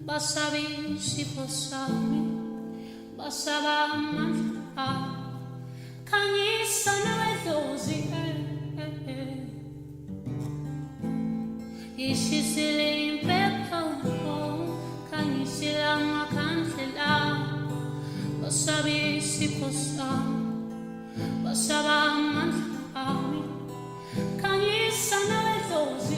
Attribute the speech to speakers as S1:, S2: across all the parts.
S1: basabi sifosami basaba amandla khanyisa nawedlozi ishisile impepho khanyisila amakhandlela basabi sifosami basaba amandla khanyisa nawedlozi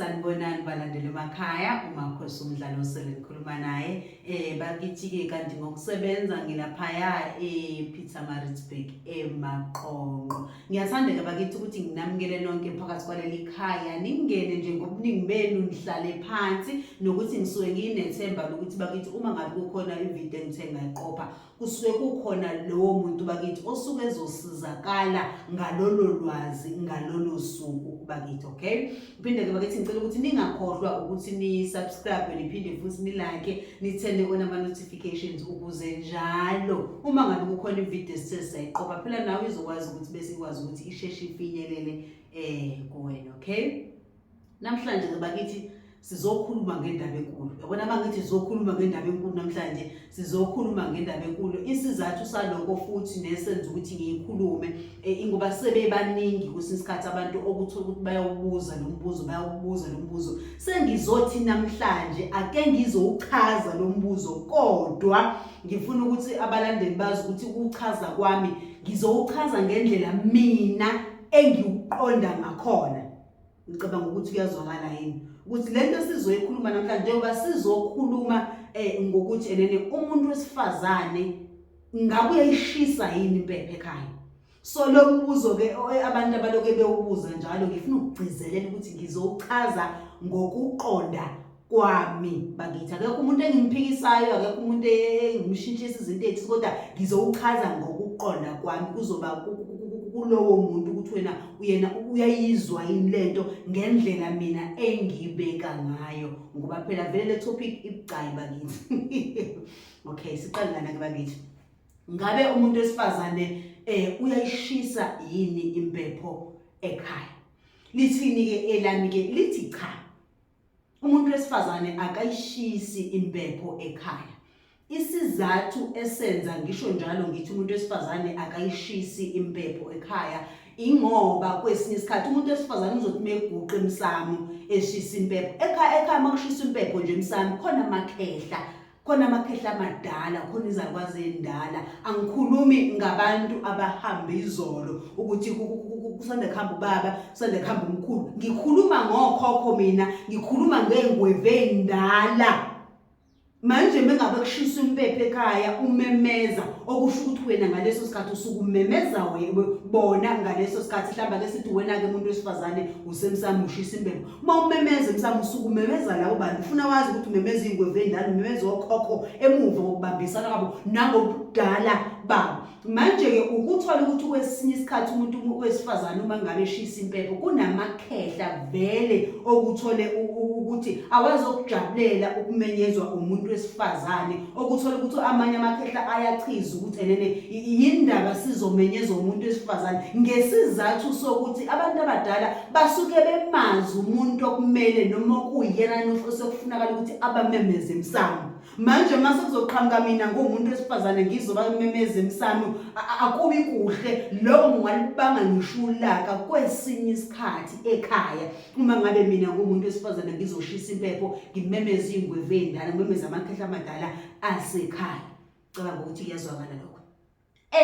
S2: Sanibonani balandeli emakhaya umakhosi umdlalo osele ngikhuluma naye bakithi-ke kanti ngokusebenza ngilaphaya ePietermaritzburg eMaqonqo. Ngiyathandeka bakithi ukuthi nginamukele nonke phakathi kwaleli khaya ningene nje ngobuningi benu nihlale phansi nokuthi ngisuke nginethemba lokuthi bakithi uma ngabe kukhona ivideo engithe ngayiqopha kusuke kukhona lowo muntu bakithi osuke ezosizakala ngalolo lwazi ngalolo suku bakithi. Okay, uphinde-ke bakithi ngicela ukuthi ningakhohlwa ukuthi ni-subscribe niphinde futhi ni-like nithende kona ama-notifications ukuze njalo uma ngabe kukhona ivideo sisesayiqopha phela nawe izokwazi ukuthi bese ikwazi ukuthi isheshe ifinyelele kuwena. Okay, namhlanje-ke bakithi sizokhuluma ngendaba enkulu. Yabona mangithi sizokhuluma ngendaba enkulu namhlanje sizokhuluma ngendaba enkulu. Isizathu saloko futhi nesenza ukuthi ngiyikhulume ingoba sebebaningi kwesinye isikhathi abantu okuthola ukuthi bayawubuza lo mbuzo. Sengizothi namhlanje ake ngizowuchaza lo mbuzo kodwa ngifuna ukuthi abalandeli bazi ukuthi ukuchaza kwami ngizowuchaza ngendlela mina engiuqonda ngakhona. Ngicabanga ukuthi kuyazwakala yini ukuthi lento sizoyikhuluma namhlanje njengoba sizokhuluma ngokuthi umuntu wesifazane ngabe uyayishisa yini impepho ekhaya. So lo mbuzo-ke abantu abaloke bewubuza njalo ngifuna ukugcizelela ukuthi ngizowuchaza ngokuqonda kwami bakithi. Akekho umuntu engimpikisayo, akekho umuntu engimshintshisa izinto ethi, kodwa ngizowuchaza ngokuqonda kwami kuzoba kulowo muntu ukuthi uyena uyayizwa yini lento ngendlela mina engibeka ngayo ngoba phela vele le topic ibucayi bakithi. Okay, siqale lana ke bakithi. Ngabe umuntu wesifazane uyayishisa yini impepho ekhaya? Lithini-ke elami-ke lithi cha. Umuntu wesifazane akayishisi impepho ekhaya. Isizathu esenza ngisho njalo ngithi umuntu wesifazane akayishisi impepho ekhaya ingoba kwesinye isikhathi umuntu wesifazane uzothi meguqa emsamo eshisa impepho ekhaya makushisa impepho nje emsamo khona amakhehla amadala, khona izalukwazi endala. Angikhulumi ngabantu abahamba izolo ukuthi kusanda kuhamba ubaba kusanda kuhamba umkhulu. Ngikhuluma ngokhokho mina, ngikhuluma ngengweve endala. Manje mengabe kushisa impepho ekhaya umemeza okusho ukuthi wena ngaleso sikhathi usukumemeza bona ngaleso sikhathi hlamba ke sithi wena ke umuntu wesifazane usemsamo ushisa impepho. Uma umemeza emsamo usukumemeza labo bantu ufuna wazi ukuthi umemeza ingweve endala, umemeza okhokho emuva ngokubambisana kwabo nangobudala babo. Manje-ke ukuthola ukuthi kwesinye isikhathi umuntu wesifazane uma ngabe eshisa impepho kunamakhehla vele okuthole ukuthi awazi ukujabulela ukumenyezwa umuntu wesifazane, okuthola ukuthi amanye amakhehla ayachiza ukuthi yindaba sizomenyezwa umuntu wesifazane ngesizathu sokuthi abantu abadala basuke bemazi umuntu okumele noma okuyena osokufunakala ukuthi abamemeze emsamo. Manje mase kuzoqhamuka mina ngomuntu wesifazane ngizoba memeze emsamo akubi kuhle lokho ngalibanga ngishulaka kwesinye isikhathi ekhaya. Uma ngabe mina ngomuntu wesifazane ngizoshisa impepho ngimemeza ingweve endala, ngimemeza amakhehla amadala asekhaya. Cabanga ukuthi kuyazwakala lokho.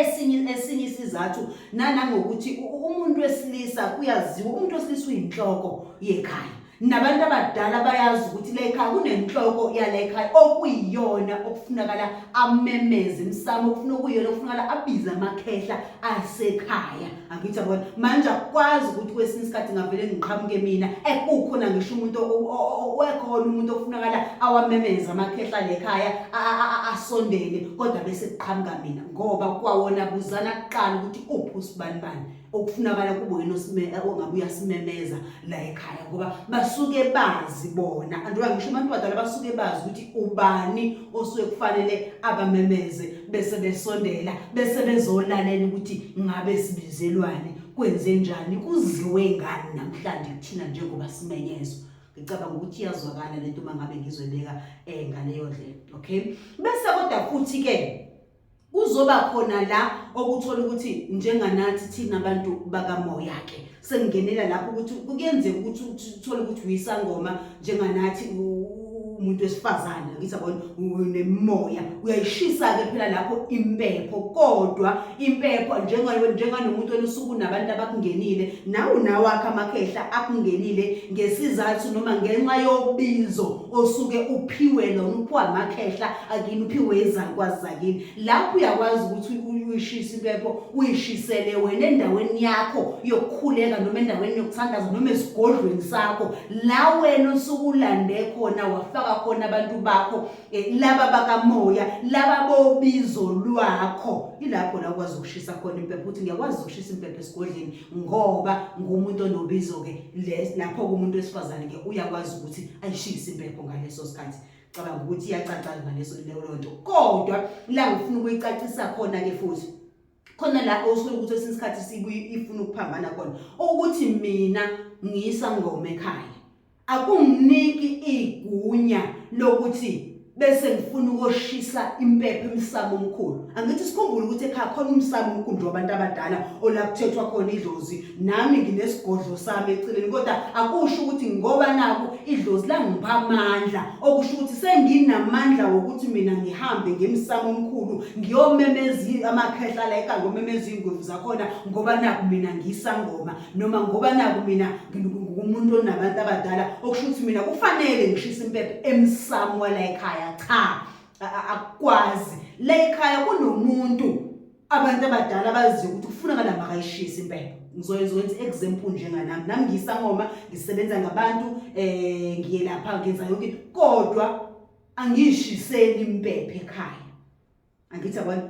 S2: Esinye isizathu nanangokuthi umuntu wesilisa kuyaziwa umuntu wesilisa uyinhloko yekhaya. Nabantu abadala bayazi ukuthi la ekhaya kunenhloko yala ekhaya okuyiyona okufunakala amemeze emsamo, okuyiyona okufunakala abize amakhehla asekhaya. Angithi yabona manje akwazi ukuthi kwesinye isikhathi ngavele ngiqhamuke mina kukhona ngisho umuntu wekhona umuntu okufunakala awamemeza amakhehla lekhaya asondele kodwa bese kuqhamuka mina ngoba kwawona buzana kuqala ukuthi uphi usibani okufunakala kube wena ongabe uyasimemeza la ekhaya ngoba basuke bazi bona. Anduka ngisho abantu badala basuke bazi ukuthi ubani osuke kufanele abamemeze bese besondela bese bezolalela ukuthi ngabe sibizelwane kwenze njani kuziwe ngani namhlanje kuthina njengoba simenyezwe. Ngicabanga ukuthi iyazwakala lento mangabe ngizobeka ngaleyo ndlela. Okay, bese kodwa futhi ke kuzoba khona la okuthola ukuthi njenganathi thina abantu bakamoya ke sengingenela lapho ukuthi kuyenzeka ukuthi uthole ukuthi uyisangoma njenganathi umuntu wesifazane ngizabona unemoya uyayishisa ke phela lapho impepho kodwa impepho njenganomuntu osuku nabantu abakungenile nawo wakhe amakhehla akungenile ngesizathu noma ngenxa yobizo osuke uphiwe lona uphiwa amakhehla akini uphiwe izakwazi zakini lapho uyakwazi ukuthi uyishisa impepho uyishisele wena endaweni yakho yokukhuleka noma endaweni yokuthandaza noma esigodlweni sakho la wena osukulande khona wafaka khona abantu bakho laba bakamoya laba bobizo lwakho ilapho la ukwazi ukushisa khona impepho uthi ngiyakwazi ukushisa impepho esigodleni ngoba ngumuntu onobizo ke lapho kumuntu wesifazane ke uyakwazi ukuthi ayishise impepho ngaleso sikhathi. Cabanga ukuthi iyacaca ngaleso leyo nto kodwa la ngifuna ukuyicacisa khona ke futhi khona la osuke ukuthi esinsikhathi sibuyi ifuna ukuphambana khona ukuthi mina ngiyisangoma ekhaya akunginiki igunya lokuthi bese ngifuna ukushisa impepho emsamo omkhulu. Angithi sikhumbule ukuthi ekhaya khona umsamo omkhulu wabantu abadala olakuthethwa khona idlozi nami nginesigodlo sami eceleni kodwa akusho ukuthi ngoba naku idlozi la ngipha amandla okusho ukuthi senginamandla wokuthi mina ngihambe ngemsamo omkhulu ngiyomemezi amakhehla la ekhaya ngomemezi ingwevu zakhona ngoba naku mina ngiyisangoma noma ngoba naku mina umuntu onabantu abadala okusho ukuthi mina kufanele ngishisa impepho emsamo wala ekhaya. Cha akwazi la ekhaya kunomuntu abantu abadala bazi ukuthi kufunakala makayishisa impepho. Ngizoyenza example njenganami ngiyisangoma ngisebenza ngabantu ngiye lapha ngenza yonke into kodwa angiyishiseli impepho ekhaya. Angithi abantu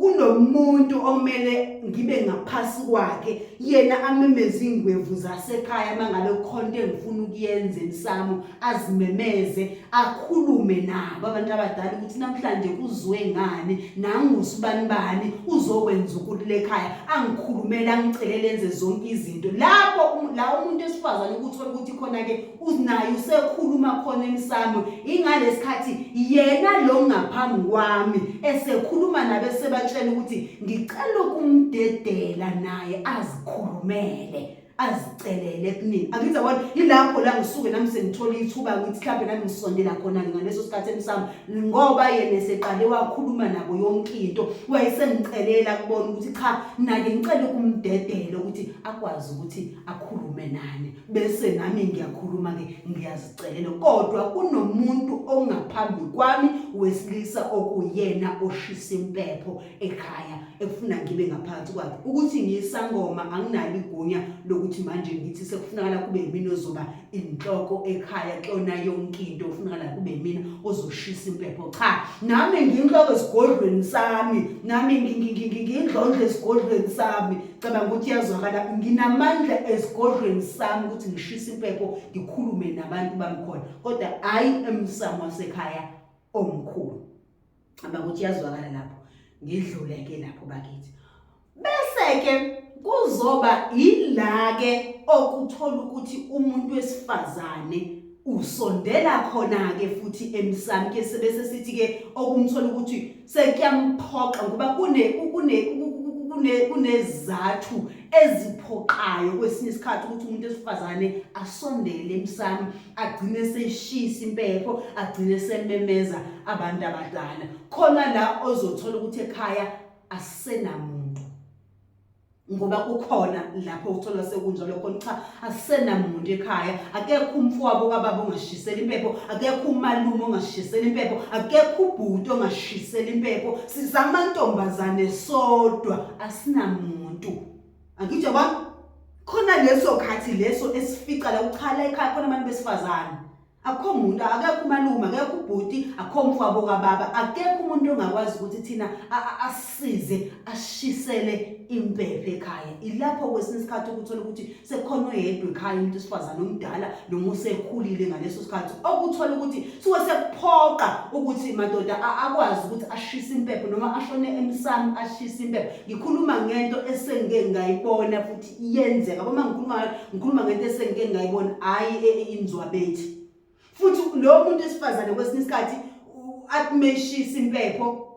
S2: kunomuntu okumele ngibe ngaphasi kwakhe yena amemeza ingwevu zasekhaya mangabe khonto engifuna ukuyenza emsamo azimemeze akhulume nabo abantu abadala ukuthi namhlanje kuzwe ngani nangusibani uzokwenza ukuthi lekhaya angikhulumela angicelele enze zonke izinto lapho la umuntu esifazane ukuthola ukuthi khona ke unayo usekhuluma khona emsamo ingalesikhathi yena lo ngaphambi kwami esekhuluma nabese batshela ukuthi ngicela ukumdedela naye azikhulumele azicelele kunini. Angithi yabona ilapho la ngisuke nami sengithola ithuba ukuthi mhlawumbe nami ngisondela khona ngaleso sikhathi emsamo ngoba yena eseqale wakhuluma nabo yonke into wayesengicelela kubona ukuthi cha nake ngicela ukumdedela ukuthi akwazi ukuthi akhulume nani bese nami ngiyakhuluma ke ngiyazicelela kodwa kunomuntu ongaphambi kwami wesilisa okuyena oshisa impepho ekhaya ekufuna ngibe ngaphansi kwakhe ukuthi ngiyisangoma anginalo igunya lokuthi manje ngithi sekufunakala kube yimina ozoba inhloko ekhaya kuyona yonke into ufunakala kube yimina ozoshisa impepho. Cha nami ngiyinhloko esigodlweni sami nami ngiyindlondle esigodlweni sami. Cabanga ukuthi yazwakala nginamandla esigodlweni sami ukuthi ngishisa impepho ngikhulume nabantu bamkhona kodwa hayi emsamo wasekhaya omkhulu. Cabanga ukuthi yazwakala lapho ngidlule ke lapho bakithi bese ke kuzoba ilake okuthola ukuthi umuntu wesifazane usondela khona ke futhi emsamo ke sebese sithi ke okumthola ukuthi sekuyamphoqa ngoba kunezathu eziphoqayo kwesinye isikhathi ukuthi umuntu wesifazane asondele emsamo agcine seshisa impepho agcine sememeza abantu abadala khona la ozothola ukuthi ekhaya asenamuntu ngoba kukhona lapho uthola sekunjalo khona cha asenamuntu ekhaya akekho umfowabo kababa ongashisela impepho akekho umalume ongashisela impepho akekho ubhuti ongashisela impepho sizamantombazane sodwa asinamuntu. Angithi yabona khona leso khathi leso esifica la uchala ekhaya khona abantu besifazane akho umuntu, akekho umalume, akekho ubhuti, akho umfowabo kababa, akekho umuntu ongakwazi ukuthi thina asisize ashisele impepho ekhaya. Ilapho kwesinye isikhathi ukuthola ukuthi sekhona oyedwa ekhaya umuntu esifazane omdala noma usekhulile ngaleso sikhathi, okuthola ukuthi suke sekuphoqa ukuthi madoda akwazi ukuthi ashise impepho noma ashone emsamo ashise impepho. Ngikhuluma ngento esengeke ngayibona futhi iyenzeka. Uma ngikhuluma ngento esengeke ngayibona, hayi inzwabethi. Futhi lo muntu esifazane kwesinye isikhathi akumeshisa impepho,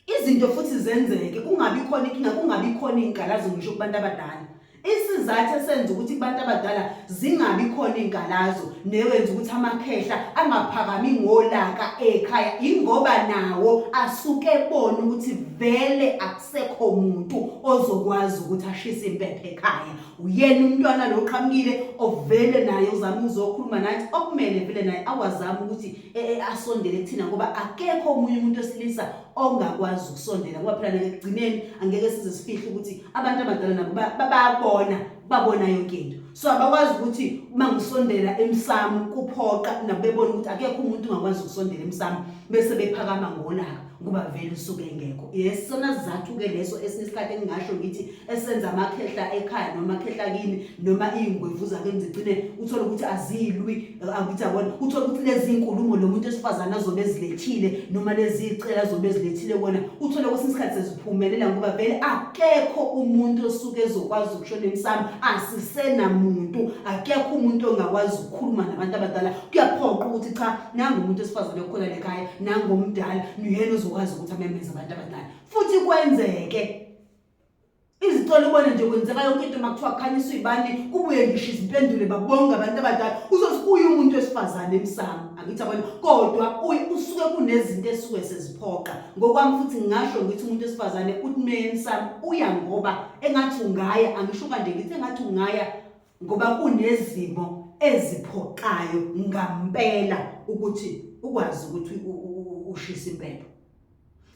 S2: izinto futhi zenzeke, kungabi khona inkinga, kungabi khona inkalazo ngisho kubantu abadala. Isizathu esenza ukuthi kubantu abadala zingabi khona inkalazo newenza ukuthi amakhehla angaphakami ngolaka ekhaya, ingoba nawo asuke ebona ukuthi vele akusekho umuntu ozokwazi ukuthi ashise impepho ekhaya. Uyena umntwana lo oqhamukile ovele naye uzama uzokhuluma nathi, okumele vele naye awazama ukuthi asondele kuthina, ngoba akekho omunye umuntu osilisa ongakwazi ukusondela. Ngoba phela ekugcineni angeke size sifihle ukuthi abantu abadala nabo babona yonke into. So abakwazi ukuthi uma ngisondela emsamo kuphoqa nabo bebona ukuthi akekho umuntu ongakwazi ukusondela emsamo bese bephakama ngolaka ngoba vele usuke engekho. Yesona sizathu ke leso esinesikhathi engingasho ngithi esenza amakhehla ekhaya noma amakhehla kini noma ingwevu zakenze igcine uthola ukuthi azilwi, akuthi abona, uthola ukuthi lezi inkulumo lo muntu esifazana azobe ezilethile noma lezi icela azobe ezilethile kona, uthola kwesinye isikhathi seziphumelela ngoba vele akekho umuntu osuke ezokwazi ukushona emsamo. Asisena muntu, akekho umuntu ongakwazi ukukhuluma nabantu abadala. Kuyaphoqa ukuthi cha, nangu umuntu esifazane okhona lekhaya, nangu omdala, uyena ozokwazi ukuthi amemeze abantu abadala. Futhi kwenzeke izitolo ubone nje kwenzeka yonke into makuthiwa kukhanyiswa ibani, kubuye ngisho izimpendulo babonga abantu abadala, uzosibuya umuntu wesifazane emsamo. Angithi abona, kodwa usuke kunezinto esuke seziphoqa. Ngokwami futhi ngingasho ngithi umuntu wesifazane uthi meya emsamo uya ngoba engathi ungaya, angisho kanje ngithi engathi ungaya ngoba kunezimo eziphoqayo ngampela ukuthi ukwazi ukuthi ushisa impepho.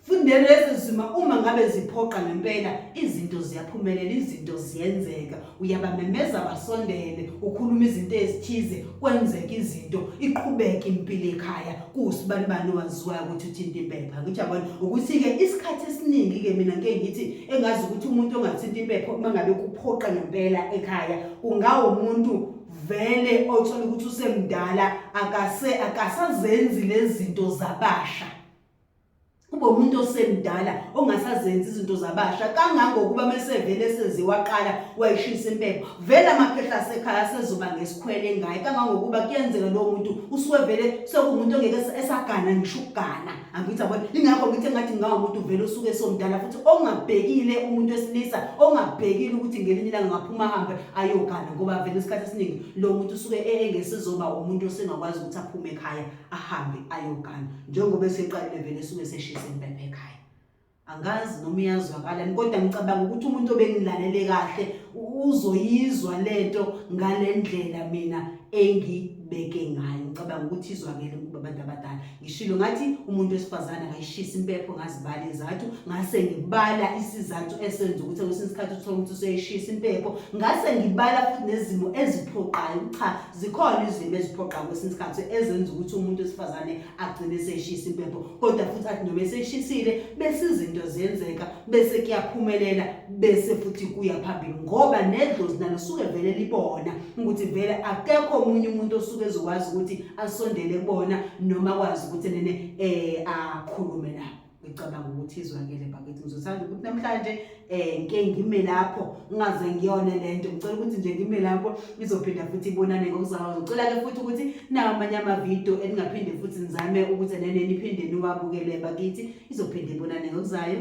S2: Futhi lezi zima uma ngabe ziphoqa ngempela, izinto ziyaphumelela, izinto ziyenzeka. Uyabamemeza basondele, ukhuluma izinto ezithize, kwenzeka izinto, iqhubeke impilo ekhaya. Kusibanibani owaziwayo ukuthi uthinta impepho. Ngithi yabona ukuthi ke isikhathi esiningi ke mina ngeke ngithi engazi ukuthi umuntu ongathinta impepho uma ngabe kuphoqa ngempela ekhaya, ungawo umuntu vele othola ukuthi usemdala akasazenzi lezi zinto zabasha. Kube umuntu osemdala ongasazenzi izinto zabasha kangangokuba mesevele seziwaqala wayishisa impepho, vele amakhehla asekhaya sezoba ngesikhwele ngaye. Kangangokuba kuyenzeka lo muntu usuke vele sekumuntu ongeke esagana ngisho ukugana. Angithi yabona, ingakho ngithi engathi ngawo umuntu vele usuke somdala futhi ongabhekile umuntu wesilisa, ongabhekile ukuthi ngelinye ilanga ngaphuma ahambe ayogana, ngoba vele isikhathi esiningi lo muntu usuke engesizoba umuntu osengakwazi ukuthi aphume ekhaya ahambe ayogana, njengoba eseqalile vele suke seshisa impepho ekhaya. Angazi noma iyazwakalani, kodwa ngicabanga ukuthi umuntu obengilalele kahle uzoyizwa lento ngalendlela mina engibeke ngayo. Ngicabanga ukuthi izwakele kubantu abadala. Ngishilo ngathi umuntu wesifazane akayishisa impepho, ngazibala izathu, ngase ngibala isizathu esenza ukuthi kwesinye isikhathi uthola ukuthi useyishisa impepho, ngase ngibala futhi nezimo eziphoqayo. Cha, zikhona izimo eziphoqayo kwesinye isikhathi ezenza ukuthi umuntu wesifazane agcine seyishisa impepho, kodwa futhi athi noma eseyishisile bese izinto ziyenzeka, bese kuyaphumelela, bese futhi kuya phambili, ngoba nedlozi nalo suke vele libona ukuthi vele akekho omunye umuntu osuke ezokwazi ukuthi asondele kubona noma akwazi ukuthi akhulume nabo. Ngicabanga ukuthi izwakele bakithi. Ngizothanda ukuthi namhlanje ngeke ngime lapho ngingaze ngiyone lento. Ngicela ukuthi nje ngime lapho izophinda futhi ibonane ngokuzayo. Ngicela ke futhi ukuthi nawo amanye ama-video eningaphinde futhi nizame ukuthi niphinde niwabukele bakithi, izophinda ibonane ngokuzayo.